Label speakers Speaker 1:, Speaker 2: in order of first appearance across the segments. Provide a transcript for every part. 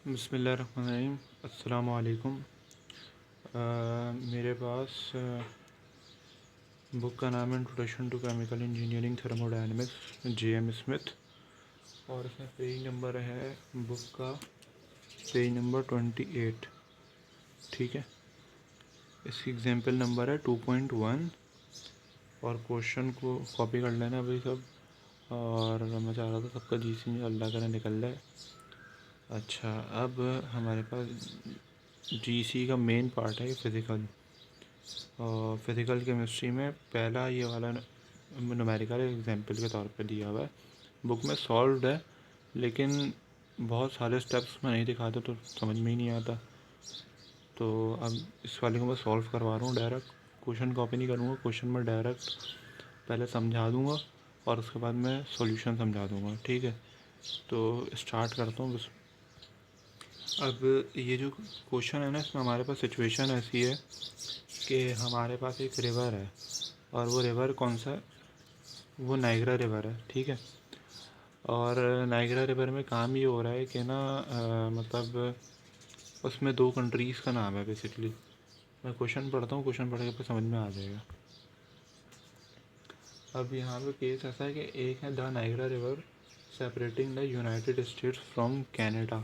Speaker 1: बिस्मिल्लाहिर्रहमानिर्रहीम। अस्सलाम वालेकुम। मेरे पास बुक का नाम है introduction to chemical engineering thermodynamics J M. Smith, और इसमें पेज नंबर है बुक का पेज नंबर 28। ठीक है, इसकी एग्जाम्पल नंबर है 2.1 और क्वेश्चन को कॉपी कर लेना भाई सब। और मैं चाह रहा था सबका जीसी अल्लाह करे निकल जाए। अच्छा, अब हमारे पास जीसी का मेन पार्ट है फिज़िकल, और फिज़िकल केमिस्ट्री में पहला ये वाला न्यूमेरिकल एग्जांपल के तौर पे दिया हुआ है। बुक में सॉल्व्ड है, लेकिन बहुत सारे स्टेप्स में नहीं दिखाते तो समझ में ही नहीं आता। तो अब इस वाले को मैं सॉल्व करवा रहा हूँ डायरेक्ट। क्वेश्चन कॉपी नहीं करूँगा, क्वेश्चन में डायरेक्ट पहले समझा दूँगा और उसके बाद मैं सॉल्यूशन समझा दूँगा। ठीक है, तो स्टार्ट करता हूँ। अब ये जो क्वेश्चन है ना, इसमें हमारे पास सिचुएशन ऐसी है कि हमारे पास एक रिवर है, और वो रिवर कौन सा है? वो नाइग्रा रिवर है। ठीक है, और नाइग्रा रिवर में काम ये हो रहा है कि ना मतलब उसमें दो कंट्रीज़ का नाम है बेसिकली। मैं क्वेश्चन पढ़ता हूँ, क्वेश्चन पढ़ के फिर समझ में आ जाएगा। अब यहाँ पे केस ऐसा है कि एक है the Niagara river separating the United States from Canada.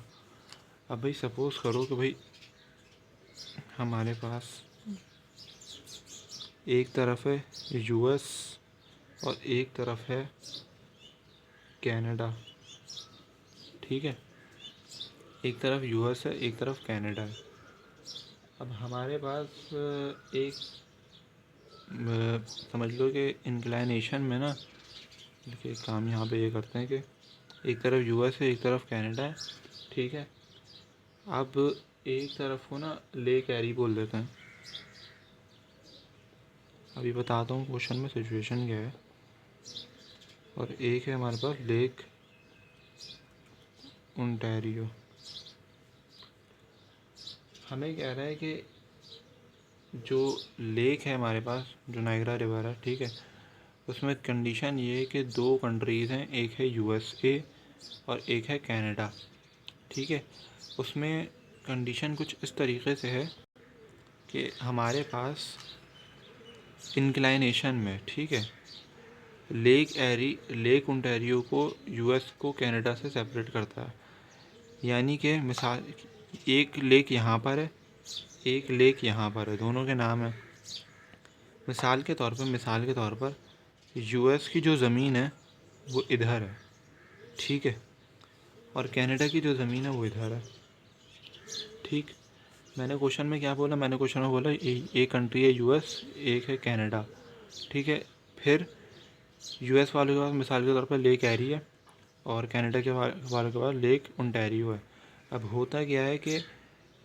Speaker 1: अब भाई सपोज़ करो कि भाई हमारे पास एक तरफ है यूएस और एक तरफ है कनाडा। ठीक है, एक तरफ यूएस है, एक तरफ कनाडा है। अब हमारे पास एक समझ लो कि इंक्लाइनेशन में ना, देखिए काम यहाँ पे ये करते हैं कि एक तरफ यूएस है, एक तरफ कनाडा है। ठीक है, अब एक तरफ को ना लेक एरी बोल देते हैं। अभी बताता हूँ क्वेश्चन में सिचुएशन क्या है। और एक है हमारे पास लेक ओंटारियो। हमें कह रहा है कि जो लेक है हमारे पास, जो नाइग्रा रिवर है, ठीक है, उसमें कंडीशन ये है कि दो कंट्रीज़ हैं, एक है यूएसए और एक है कनाडा। ठीक है, उसमें कंडीशन कुछ इस तरीके से है कि हमारे पास इंक्लाइनेशन में, ठीक है, लेक ओंटारियो को यूएस को कनाडा से सेपरेट करता है। यानी कि मिसाल एक लेक यहाँ पर है, एक लेक यहाँ पर है, दोनों के नाम है। मिसाल के तौर पर यूएस की जो ज़मीन है वो इधर है, ठीक है, और कनाडा की जो ज़मीन है वो इधर है। ठीक, मैंने क्वेश्चन में क्या बोला? मैंने क्वेश्चन में बोला एक कंट्री है यूएस, एक है कनाडा। ठीक है, फिर यूएस वालों के पास मिसाल के तौर पर लेक एरी है और कनाडा के वालों के पास लेक ओंटारियो है। अब होता क्या है कि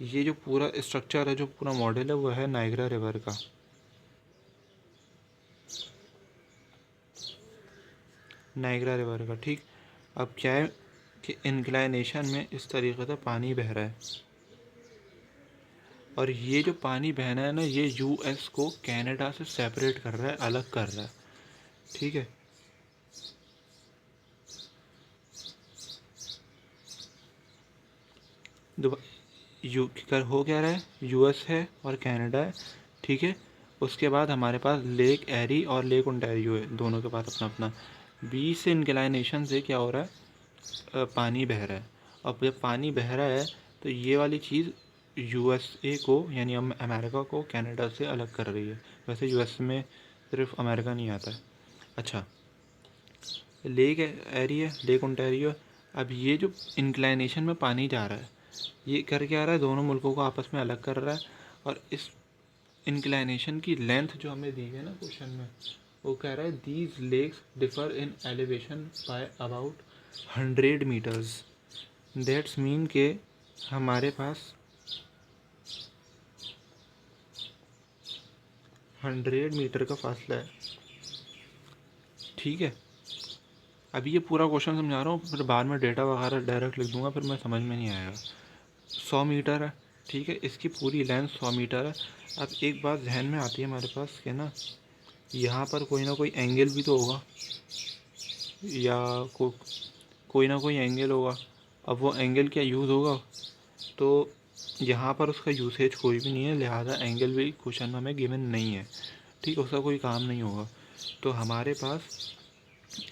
Speaker 1: ये जो पूरा स्ट्रक्चर है, जो पूरा मॉडल है, वो है नाइग्रा रिवर का। नाइग्रा रिवर का, ठीक। अब क्या है कि इंक्लाइनेशन में इस तरीके से पानी बह रहा है, और ये जो पानी बहना है ना, ये यूएस को कनाडा से सेपरेट कर रहा है, अलग कर रहा है। ठीक है, हो क्या रहा है? यूएस है और कनाडा है। ठीक है, उसके बाद हमारे पास लेक एरी और लेक ओंटारियो है, दोनों के पास अपना अपना। बीच से इंक्लाइनेशन से क्या हो रहा है? पानी बह रहा है। अब जब पानी बह रहा है तो ये वाली चीज़ यूएसए को, यानी अमेरिका को कनाडा से अलग कर रही है। वैसे यूएस में सिर्फ अमेरिका नहीं आता है। अच्छा, लेक एरी है, लेक ओंटारियो। अब ये जो इंक्लाइनेशन में पानी जा रहा है, ये कर क्या रहा है? दोनों मुल्कों को आपस में अलग कर रहा है। और इस इंक्लाइनेशन की लेंथ जो हमें दी है ना क्वेश्चन में, वो कह रहा है these lakes differ in elevation by about 100 metres. That's mean के हमारे पास 100 मीटर का फासला है। ठीक है, अभी ये पूरा क्वेश्चन समझा रहा हूँ, फिर बाद में डेटा वगैरह डायरेक्ट लिख दूंगा, फिर मैं समझ में नहीं आएगा। 100 मीटर है, ठीक है, इसकी पूरी लेंथ 100 मीटर है। अब एक बात जहन में आती है हमारे पास कि ना, यहाँ पर कोई ना कोई एंगल भी तो होगा, या कोई ना कोई एंगल होगा। अब वो एंगल क्या यूज़ होगा? तो यहाँ पर उसका यूसेज कोई भी नहीं है, लिहाजा एंगल भी क्वेश्चन में हमें गिवन नहीं है, ठीक है, उसका कोई काम नहीं होगा। तो हमारे पास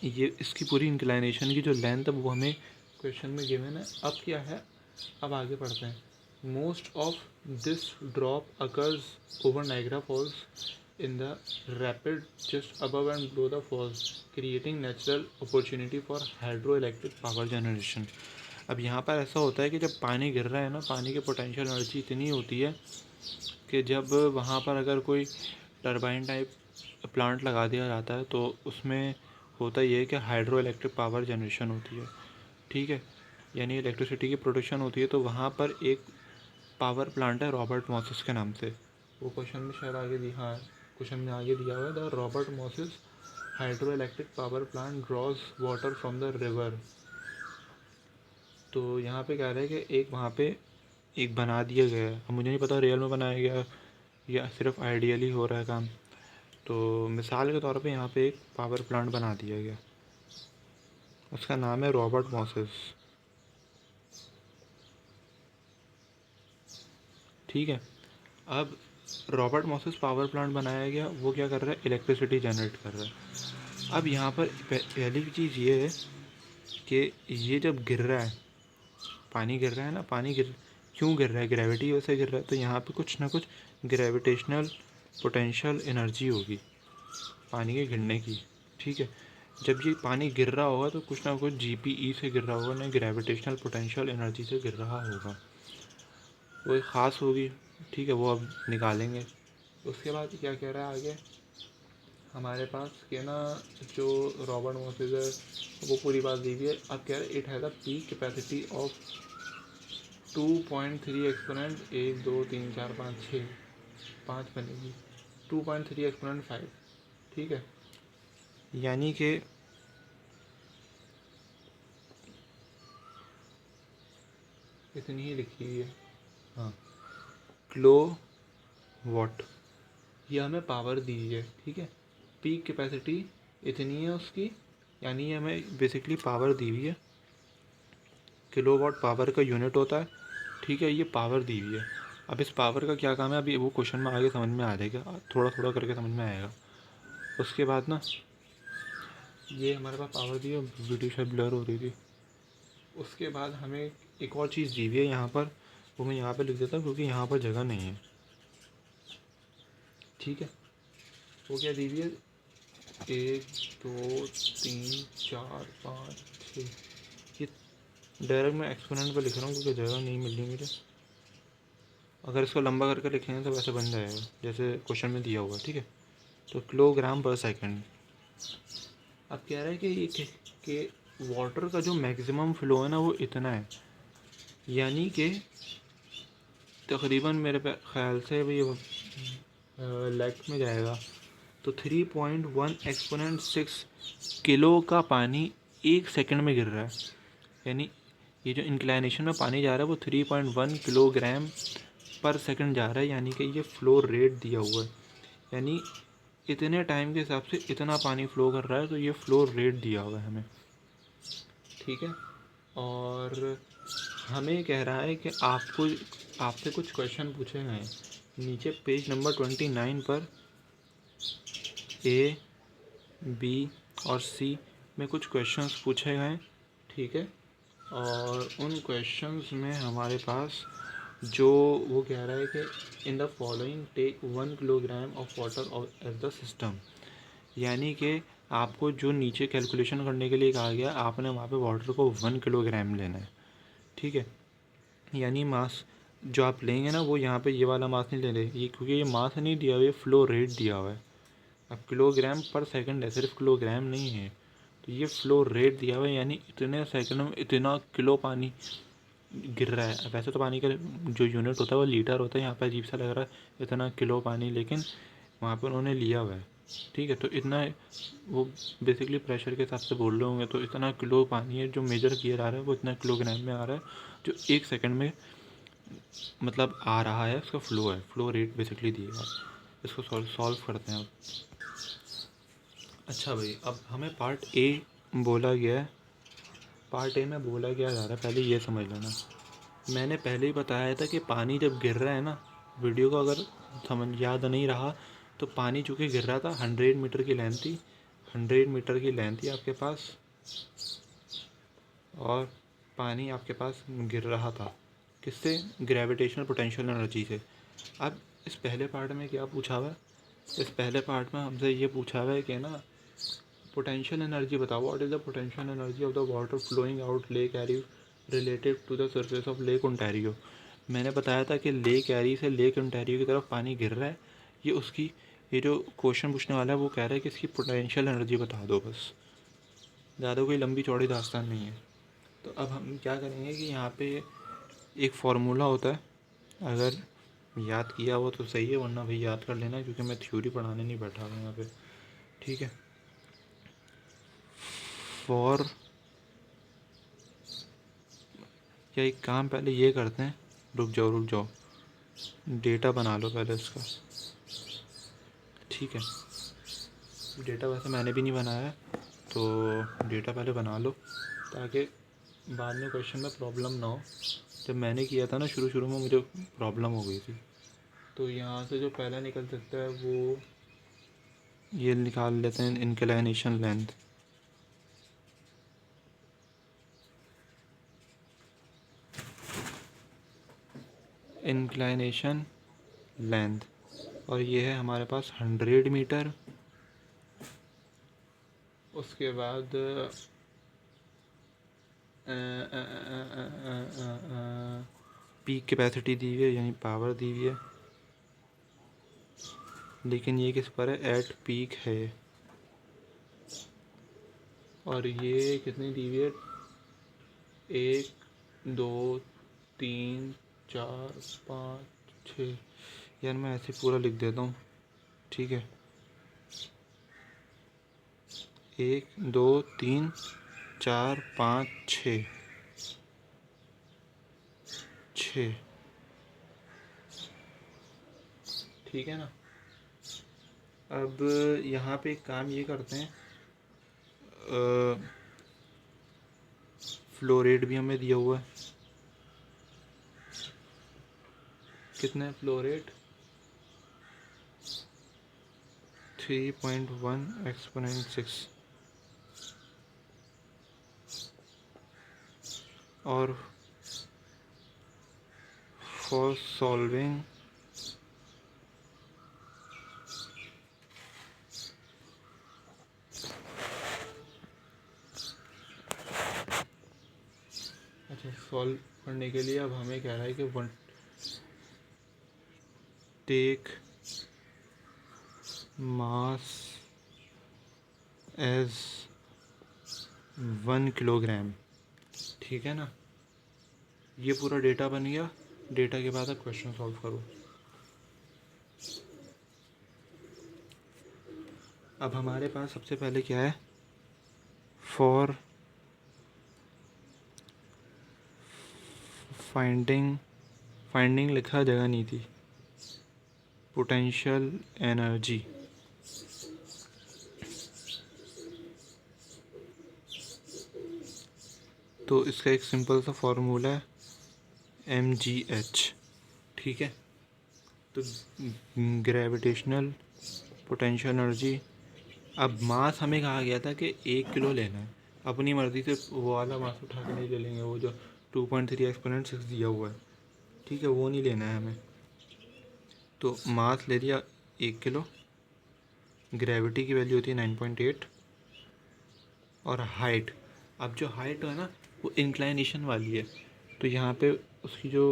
Speaker 1: ये इसकी पूरी इंक्लाइनेशन की जो लेंथ है वो हमें क्वेश्चन में गिवन है। अब क्या है, अब आगे पढ़ते हैं। Most of this drop occurs over Niagara Falls in the rapid just above and below the falls, creating natural opportunity for hydro electric power generation. अब यहाँ पर ऐसा होता है कि जब पानी गिर रहा है ना, पानी की पोटेंशियल एनर्जी इतनी होती है कि जब वहाँ पर अगर कोई टरबाइन टाइप प्लांट लगा दिया जाता है तो उसमें होता ये है कि हाइड्रो इलेक्ट्रिक पावर जनरेशन होती है, ठीक है, यानी इलेक्ट्रिसिटी की प्रोडक्शन होती है। तो वहाँ पर एक पावर प्लांट है रॉबर्ट मॉसिस के नाम से, वो क्वेश्चन में शायद आगे दिया, हाँ क्वेश्चन में आगे दिया हुआ है, the Robert Moses hydro electric power plant draws water from the river. तो यहाँ पे कह रहे हैं कि एक वहाँ पे एक बना दिया गया है, अब मुझे नहीं पता रियल में बनाया गया या सिर्फ आइडियली हो रहा है काम। तो मिसाल के तौर पे यहाँ पे एक पावर प्लांट बना दिया गया, उसका नाम है रॉबर्ट मॉसिस, ठीक है। अब रॉबर्ट मॉसिस पावर प्लांट बनाया गया, वो क्या कर रहा है, इलेक्ट्रिसिटी जनरेट कर रहा है। अब यहाँ पर पहली चीज़ ये है कि ये जब गिर रहा है, पानी गिर रहा है ना, पानी क्यों गिर रहा है, ग्रेविटी वजह से गिर रहा है। तो यहाँ पे कुछ ना कुछ ग्रेविटेशनल पोटेंशियल एनर्जी होगी पानी के गिरने की, ठीक है। जब ये पानी गिर रहा होगा तो कुछ ना कुछ जीपीई से गिर रहा होगा, ना ग्रेविटेशनल पोटेंशियल एनर्जी से गिर रहा होगा, वो एक ख़ास होगी, ठीक है, वो अब निकालेंगे। उसके बाद क्या कह रहा है आगे हमारे पास कि ना, जो रॉबर्ट मॉसिस है वो पूरी बात दी हुई है। अब कह रहे हैं it has a peak capacity of 2.3 exponent 1 2 3 4 5 6 5 बनेगी 2.3 एक्सपोनेंट 5, ठीक है, यानी कि इतनी ही लिखी हुई है, हाँ, किलो वाट, ये हमें पावर दी है, ठीक है। पीक कैपेसिटी इतनी है उसकी, यानी ये हमें बेसिकली पावर दी हुई है, किलोवाट पावर का यूनिट होता है, ठीक है, ये पावर दी हुई है। अब इस पावर का क्या काम है, अभी वो क्वेश्चन में आगे समझ में आ जाएगा, थोड़ा थोड़ा करके समझ में आएगा। उसके बाद ना ये हमारे पास पावर दी है, वीडियो शायद ब्लर हो रही थी। उसके बाद हमें एक और चीज़ दी हुई है यहाँ पर, वो मैं यहाँ पर लिख देता हूँ क्योंकि यहाँ पर जगह नहीं है, ठीक है। वो क्या दी हुई है, 1 2 3 4 5 6, ये डायरेक्ट मैं एक्सपोनेंट पर लिख रहा हूँ क्योंकि जगह नहीं मिल रही मुझे। अगर इसको लंबा करके लिखेंगे तो वैसे बन जाएगा जैसे क्वेश्चन में दिया हुआ, ठीक है। तो किलोग्राम पर सेकंड। अब कह रहा है कि ये कि वाटर का जो मैक्सिमम फ्लो है ना वो इतना है, यानी कि तकरीबन मेरे ख्याल से भाई लैक में जाएगा तो 3.1 एक्सपोनेंट 6 किलो का पानी 1 सेकंड में गिर रहा है, यानी ये जो इंक्लाइनेशन में पानी जा रहा है वो 3.1 किलोग्राम पर सेकंड जा रहा है, यानी कि ये फ़्लो रेट दिया हुआ है, यानी इतने टाइम के हिसाब से इतना पानी फ़्लो कर रहा है, तो ये फ़्लो रेट दिया हुआ है हमें, ठीक है। और हमें कह रहा है कि आपसे कुछ क्वेश्चन पूछे गए हैं, नीचे पेज नंबर 29 पर ए बी और सी में कुछ क्वेश्चंस पूछे गए हैं, ठीक है। और उन क्वेश्चंस में हमारे पास जो वो कह रहा है कि in the following take 1 kilogram of water as the system, यानी कि आपको जो नीचे कैलकुलेशन करने के लिए कहा गया, आपने वहाँ पे वाटर को 1 किलोग्राम लेना है, ठीक है। यानी मास जो आप लेंगे ना वो यहाँ पे ये वाला मास नहीं ले रहे, ये क्योंकि ये मास नहीं दिया हुआ, ये फ़्लो रेट दिया हुआ है। अब किलोग्राम पर सेकंड है, सिर्फ किलोग्राम नहीं है, तो ये फ़्लो रेट दिया हुआ है, यानी इतने सेकंड में इतना किलो पानी गिर रहा है। वैसे तो पानी का जो यूनिट होता है वो लीटर होता है, यहाँ पर अजीब सा लग रहा है इतना किलो पानी, लेकिन वहाँ पर उन्होंने लिया हुआ है, ठीक है। तो इतना वो बेसिकली प्रेशर के हिसाब से बोल रहे होंगे, तो इतना किलो पानी है जो मेजर किया जा रहा है वो इतना किलोग्राम में आ रहा है, जो 1 सेकंड में मतलब आ रहा है, उसका फ़्लो है, फ़्लो रेट बेसिकली दिएगा। इसको सॉल्व करते हैं अब। अच्छा भाई, अब हमें पार्ट ए बोला गया है, पार्ट ए में बोला क्या जा रहा है पहले ये समझ लेना। मैंने पहले ही बताया था कि पानी जब गिर रहा है ना, वीडियो को अगर समझ याद नहीं रहा तो पानी चूँकि गिर रहा था 100 मीटर की लेंथ थी, 100 मीटर की लेंथ थी आपके पास, और पानी आपके पास गिर रहा था किससे? ग्रेविटेशनल पोटेंशियल एनर्जी से। अब इस पहले पार्ट में क्या पूछा हुआ है? इस पहले पार्ट में हमसे ये पूछा हुआ है कि ना पोटेंशियल एनर्जी बताओ, what is the potential energy of the water flowing out Lake Erie related to the surface of Lake Ontario. मैंने बताया था कि लेक एरी से लेक ओंटारियो की तरफ पानी गिर रहा है, ये उसकी, ये जो क्वेश्चन पूछने वाला है वो कह रहा है कि इसकी पोटेंशियल एनर्जी बता दो बस, ज़्यादा कोई लंबी चौड़ी दास्तान नहीं है। तो अब हम क्या करेंगे कि यहाँ पे एक फार्मूला होता है, अगर याद किया हो तो सही है, वरना भाई याद कर लेना, क्योंकि मैं थ्योरी पढ़ाने नहीं बैठा हूँ यहाँ पे, ठीक है। फॉर, या एक काम पहले ये करते हैं, रुक जाओ, डेटा बना लो पहले इसका, ठीक है। डेटा वैसे मैंने भी नहीं बनाया है, तो डेटा पहले बना लो ताकि बाद में क्वेश्चन में प्रॉब्लम ना हो। जब मैंने किया था ना शुरू में, मुझे प्रॉब्लम हो गई थी। तो यहाँ से जो पहला निकल सकता है वो ये निकाल लेते हैं, इंक्लिनेशन लेंथ। इंक्लिनेशन लेंथ, और ये है हमारे पास 100 मीटर। उसके बाद पीक कैपेसिटी दी हुई है, यानी पावर दी हुई है, लेकिन ये किस पर है? एट पीक है। और ये कितनी दी हुई है? 1 2 3 4 5 6। यार मैं ऐसे पूरा लिख देता हूँ, ठीक है। 1 2 3 4 5 6 6, ठीक है ना। अब यहाँ पे एक काम ये करते हैं, फ्लो रेट भी हमें दिया हुआ है, कितना है फ्लो रेट? 3.1 एक्सपोनेंट 6। और फॉर सॉल्विंग सॉल्व करने के लिए अब हमें कह रहा है कि one take mass as 1 kilogram, ठीक है ना। ये पूरा डेटा बन गया। डेटा के बाद अब क्वेश्चन सॉल्व करो। अब हमारे पास सबसे पहले क्या है? फॉर फाइंडिंग लिखा, जगह नहीं थी, पोटेंशियल एनर्जी। तो इसका एक सिंपल सा फॉर्मूला है mgh, ठीक है। तो ग्रेविटेशनल पोटेंशियल एनर्जी, अब मास हमें कहा गया था कि 1 किलो लेना है, अपनी मर्ज़ी से वो वाला मास उठा के नहीं ले लेंगे, वो जो 2.3 एक्सपोनेंट 6 दिया हुआ है, ठीक है, वो नहीं लेना है हमें। तो मास ले लिया 1 किलो, ग्रेविटी की वैल्यू होती है 9.8, और हाइट, अब जो हाइट है ना वो इंक्लाइनेशन वाली है, तो यहाँ पे उसकी जो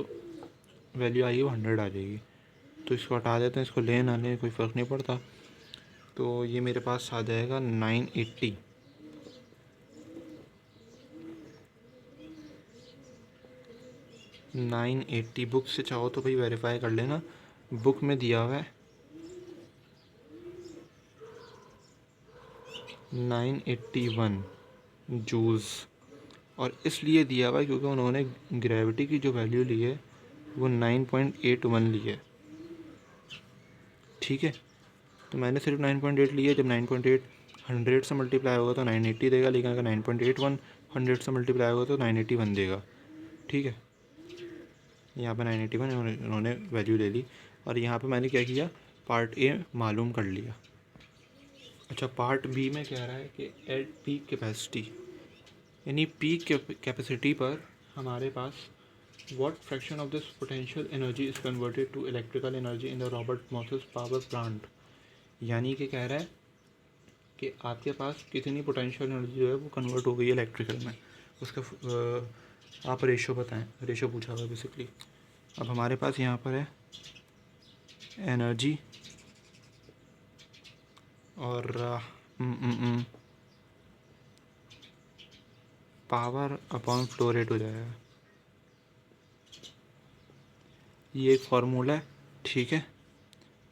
Speaker 1: वैल्यू आई है वो 100 आ जाएगी। तो इसको हटा देते हैं, इसको ले ना लें कोई फ़र्क नहीं पड़ता। तो ये मेरे पास आ जाएगा 980। बुक से चाहो तो भाई वेरीफाई कर लेना, बुक में दिया हुआ है 981 जूल्स, और इसलिए दिया हुआ है क्योंकि उन्होंने ग्रेविटी की जो वैल्यू ली है वो 9.81 ली है, ठीक है। तो मैंने सिर्फ 9.8 लिया, जब 9.8 100 से मल्टीप्लाई होगा तो 980 देगा, लेकिन अगर 9.81 100 से मल्टीप्लाई होगा तो 981 देगा, ठीक है। यहाँ पे 981 इन्होंने वैल्यू ले ली और यहाँ पे मैंने क्या किया, पार्ट ए मालूम कर लिया। अच्छा, पार्ट बी में कह रहा है कि एट पीक कैपेसिटी, यानी पीक कैपेसिटी पर हमारे पास what fraction of this potential energy is converted to electrical energy in the Robert Moses power plant. यानी कि कह रहा है कि आपके पास कितनी पोटेंशियल एनर्जी जो है वो कन्वर्ट हो गई है इलेक्ट्रिकल में, उसका आप रेशो बताएं, रेशो पूछा हुआ बेसिकली। अब हमारे पास यहाँ पर है एनर्जी और पावर अपॉन फ्लो रेट हो जाएगा। ये एक फार्मूला है, ठीक है,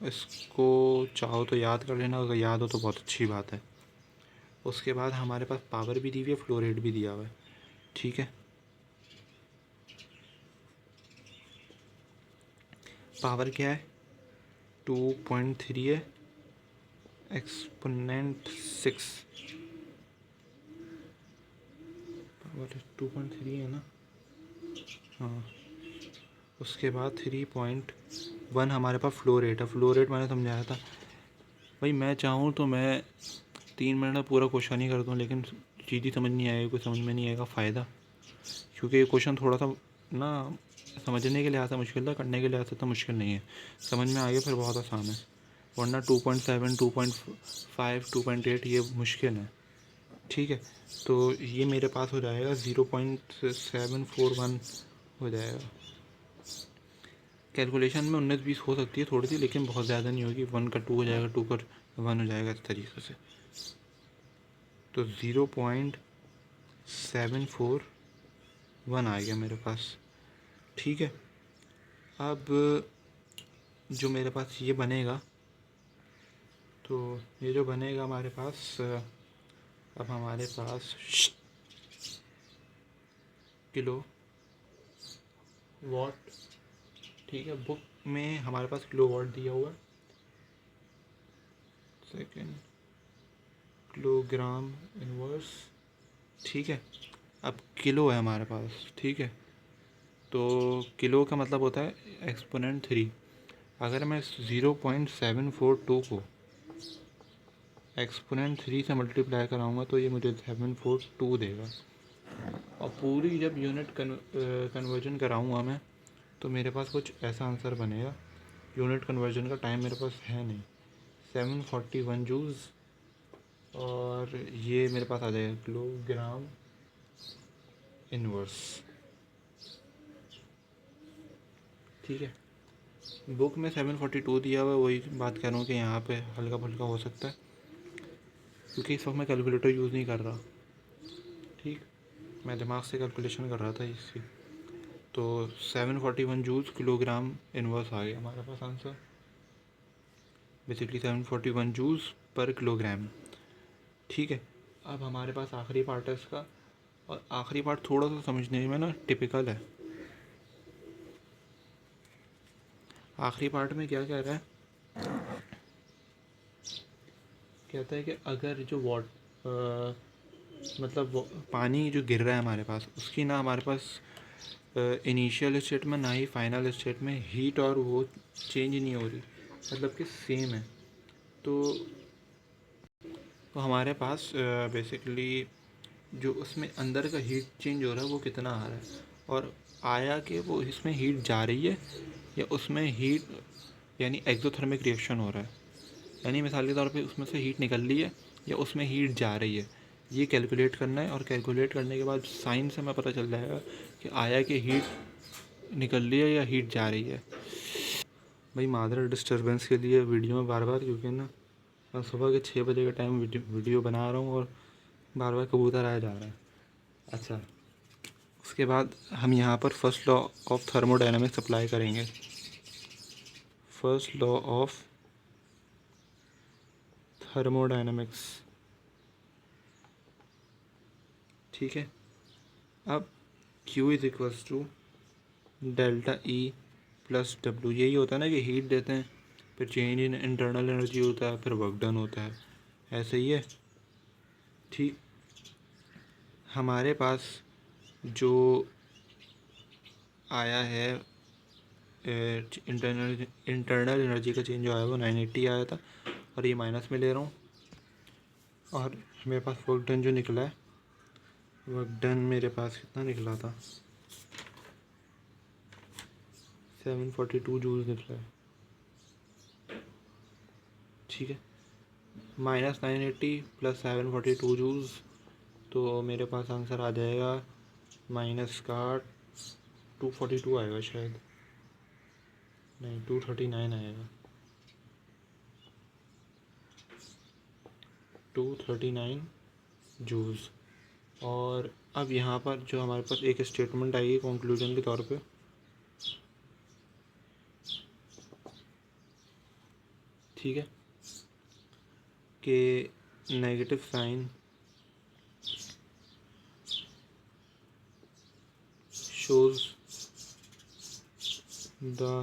Speaker 1: इसको चाहो तो याद कर लेना, अगर याद हो तो बहुत अच्छी बात है। उसके बाद हमारे पास पावर भी दी हुई है, फ्लो रेट भी दिया हुआ है, ठीक है। पावर क्या है, 2.3 है, एक्सपोनेंट 6, पावर 2.3 है ना, हाँ। उसके बाद 3.1 हमारे पास फ्लो रेट है। फ्लो रेट मैंने समझाया था भाई, मैं चाहूँ तो मैं 3 मिनट में पूरा क्वेश्चन ही कर दूँ, लेकिन चीज़ समझ नहीं आएगी, कुछ समझ में नहीं आएगा फ़ायदा, क्योंकि ये क्वेश्चन थोड़ा सा ना समझने के लिहाज से मुश्किल था, करने के लिहाज से तो मुश्किल नहीं है, समझ में आ गया फिर बहुत आसान है। वरना 2.7, 2.5, 2.8 ये मुश्किल है, ठीक है। तो ये मेरे पास हो जाएगा 0.741 हो जाएगा। कैलकुलेशन में 19-20 हो सकती है थोड़ी सी, लेकिन बहुत ज़्यादा नहीं होगी। 1 का 2 हो जाएगा, 2 का 1 हो जाएगा, इस तरीके से। तो 0.741 आ गया मेरे पास, ठीक है। अब जो मेरे पास ये बनेगा, तो ये जो बनेगा हमारे पास, अब हमारे पास किलो वॉट, ठीक है, बुक में हमारे पास किलो वॉट दिया हुआ है, सेकेंड किलोग्राम इनवर्स, ठीक है। अब किलो है हमारे पास, ठीक है, तो किलो का मतलब होता है एक्सपोनेंट 3। अगर मैं 0.742 को एक्सपोनेंट 3 से मल्टीप्लाई कराऊंगा तो ये मुझे 742 देगा। और पूरी जब यूनिट कन्वर्जन कराऊंगा मैं, तो मेरे पास कुछ ऐसा आंसर बनेगा। यूनिट कन्वर्जन का टाइम मेरे पास है नहीं, 741 जूल्स, और ये मेरे पास आ जाएगा किलोग्राम इनवर्स, ठीक है। बुक में 742 दिया हुआ है, वही बात कह रहा हूँ कि यहाँ पे हल्का फुल्का हो सकता है, क्योंकि इस वक्त मैं कैलकुलेटर यूज़ नहीं कर रहा, ठीक, मैं दिमाग से कैलकुलेशन कर रहा था इसकी। तो 741 जूल्स किलोग्राम इनवर्स आ गया हमारे पास answer, basically 741 joules per kilogram, ठीक है। अब हमारे पास आखिरी पार्ट है इसका, और आखिरी पार्ट थोड़ा सा समझने में ना टिपिकल है। आखिरी पार्ट में क्या कह रहा है, कहता है कि अगर जो मतलब पानी जो गिर रहा है हमारे पास, उसकी ना हमारे पास इनिशियल स्टेट में ना ही फाइनल स्टेट में हीट और वो चेंज नहीं हो रही, मतलब कि सेम है। तो हमारे पास बेसिकली जो उसमें अंदर का हीट चेंज हो रहा है वो कितना आ रहा है, और आया कि वो इसमें हीट जा रही है या उसमें हीट यानी एक्सोथर्मिक रिएक्शन हो रहा है, यानी मिसाल के तौर पे उसमें से हीट निकल रही है या उसमें हीट जा रही है, ये कैलकुलेट करना है। और कैलकुलेट करने के बाद साइन से हमें पता चल जाएगा कि आया कि हीट निकल रही है या हीट जा रही है। भाई मादर डिस्टर्बेंस के लिए वीडियो में बार बार, क्योंकि ना मैं सुबह के 6 बजे के टाइम वीडियो बना रहा हूँ और बार बार कबूतर आया जा रहा है। अच्छा, उसके बाद हम यहाँ पर first law of thermodynamics apply करेंगे। फर्स्ट लॉ ऑफ थर्मोडायनामिक्स, ठीक है। अब Q is equals to delta E plus W, यही होता है ना कि हीट देते हैं, फिर चेंज इन इंटरनल एनर्जी होता है, फिर वर्क डन होता है, ऐसे ही है, ठीक। हमारे पास जो आया है इंटरनल एनर्जी का चेंज जो आया वो 980 आया था और ये माइनस में ले रहा हूँ। और मेरे पास वर्क डन जो निकला है, वर्क डन मेरे पास कितना निकला था, 742 जूल्स निकला है। ठीक है, -980 + 742 जूल्स, तो मेरे पास आंसर आ जाएगा माइनस का 242 आएगा शायद, नहीं 239 आएगा, 239 जूल्स। और अब यहाँ पर जो हमारे पास एक स्टेटमेंट आएगी कंक्लूजन के तौर पे, ठीक है, कि negative sign shows the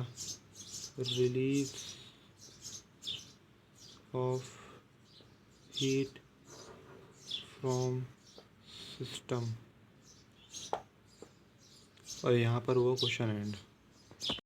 Speaker 1: release of heat from system। और यहाँ पर वो क्वेश्चन एंड।